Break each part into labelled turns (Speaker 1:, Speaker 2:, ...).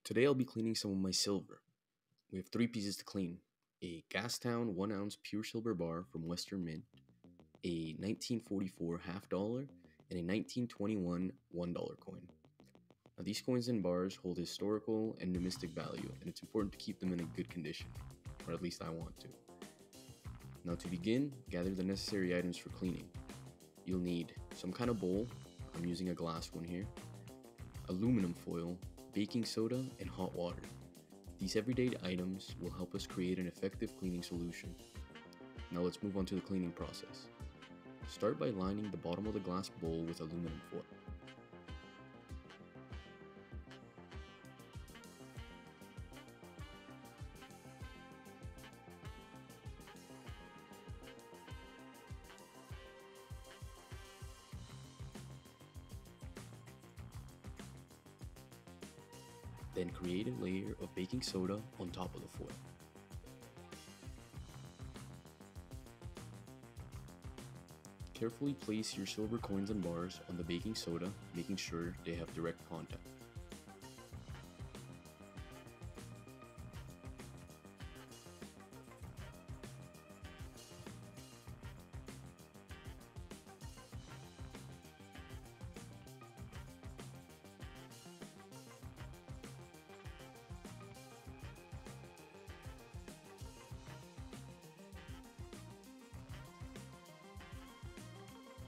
Speaker 1: Today I'll be cleaning some of my silver. We have three pieces to clean: a Gastown 1 ounce pure silver bar from Western Mint, a 1944 half dollar, and a 1921 $1 coin. Now, these coins and bars hold historical and numismatic value, and it's important to keep them in a good condition, or at least I want to. Now, to begin, gather the necessary items for cleaning. You'll need some kind of bowl. I'm using a glass one here, aluminum foil, baking soda, and hot water. These everyday items will help us create an effective cleaning solution. Now let's move on to the cleaning process. Start by lining the bottom of the glass bowl with aluminum foil. Then create a layer of baking soda on top of the foil. Carefully place your silver coins and bars on the baking soda, making sure they have direct contact.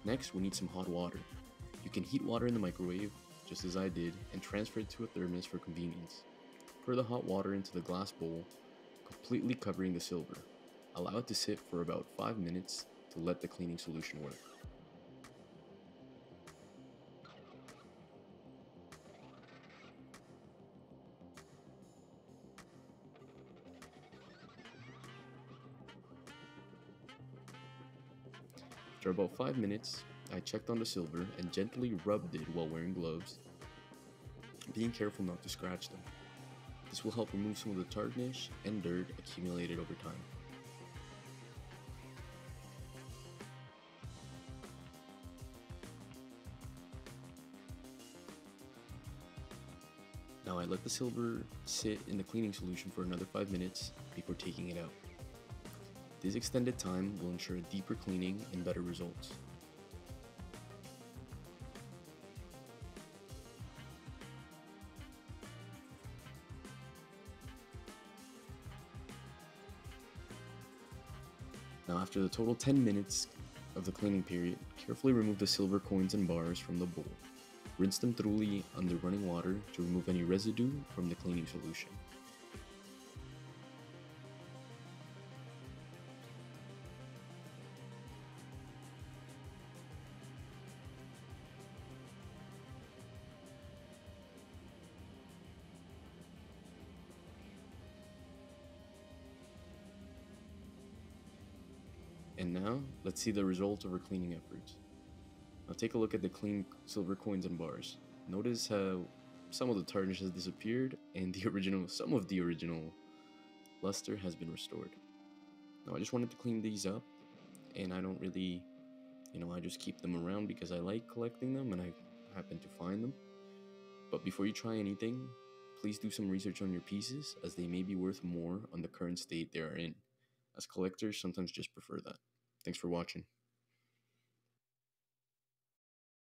Speaker 1: Next, we need some hot water. You can heat water in the microwave, just as I did, and transfer it to a thermos for convenience. Pour the hot water into the glass bowl, completely covering the silver. Allow it to sit for about 5 minutes to let the cleaning solution work. After about 5 minutes, I checked on the silver and gently rubbed it while wearing gloves, being careful not to scratch them. This will help remove some of the tarnish and dirt accumulated over time. Now I let the silver sit in the cleaning solution for another 5 minutes before taking it out. This extended time will ensure a deeper cleaning and better results. Now after the total 10 minutes of the cleaning period, carefully remove the silver coins and bars from the bowl. Rinse them thoroughly under running water to remove any residue from the cleaning solution. And now, let's see the result of our cleaning efforts. Now take a look at the clean silver coins and bars. Notice how some of the tarnish has disappeared and some of the original luster has been restored. Now I just wanted to clean these up, and I don't really, I just keep them around because I like collecting them and I happen to find them. But before you try anything, please do some research on your pieces, as they may be worth more on the current state they are in, as collectors sometimes just prefer that. Thanks for watching.